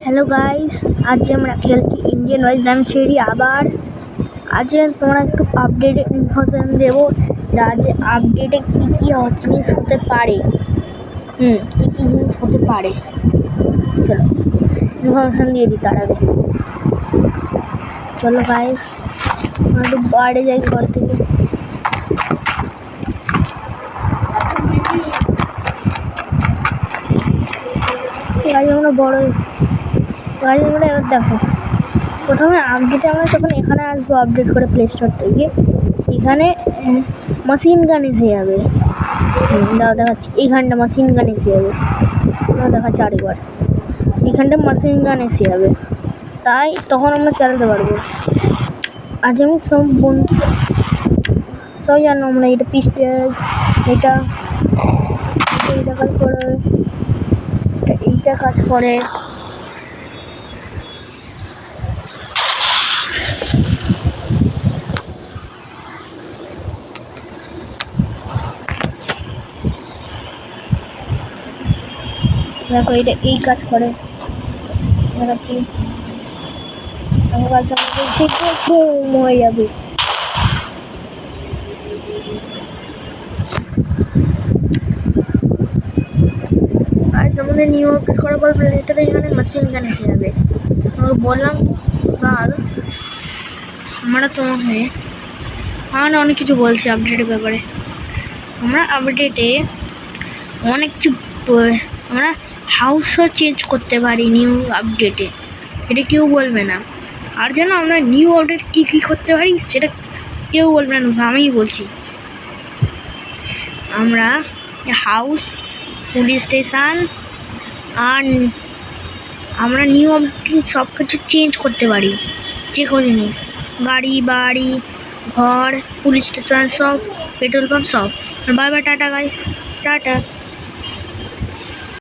Hello guys, আজ আমরা খেলছি ইন্ডিয়ান ওয়াইজ নাম ছেড়ি। আবার আজ তোমরা একটু আপডেটেড ইনফরমেশন দেবো যে আজ আপডেটে কী কী জিনিস হতে পারে। কী কী জিনিস হতে পারে, চলো ইনফরমেশান দিয়ে দিই। তার আগে চলো গাইস, আমরা একটু বাইরে যাই ঘর থেকে। গাইস আমরা বড় গাইস আমরা এবার দেখো, প্রথমে আপডেটে আমরা যখন এখানে আসবো আপডেট করে প্লে স্টোর থেকে, এখানে মেশিন গান এসে যাবে। দেখাচ্ছি, এইখানটা মেশিন গান এসে যাবে। দেখাচ্ছি আরেকবার, এখানটা মেশিন গান এসে যাবে, তাই তখন আমরা চালাতে পারবো। আজ আমি সব জানো আমরা এটা পিস্টেল, এটা কাজ করে, এইটা কাজ করে। দেখো এটা এই কাজ করে, দেখাচ্ছি। আমার কাছে ঠিক হয়ে যাবে। আর যেমন নিউ আপডেট করার পর প্লেটারে এখানে মেশিন গান এসে যাবে। আমাকে বললাম আর আমরা তোমাকে অনেক কিছু বলছি আপডেটের ব্যাপারে। আমরা আপডেটে অনেক কিছু আমরা হাউসও চেঞ্জ করতে পারি নিউ আপডেটে, এটা কেউ বলবে না। আর যেন আমরা নিউ আপডেট কী কী করতে পারি সেটা কেউ বলবে না, আমিই বলছি। আমরা হাউস, পুলিশ স্টেশন আর আমরা নিউ আপডেট সব কিছু চেঞ্জ করতে পারি। যে কোনো জিনিস, গাড়ি, বাড়ি, ঘর, পুলিশ স্টেশন, সব পেট্রোল পাম্প, সব। Bye bye, tata guys, tata.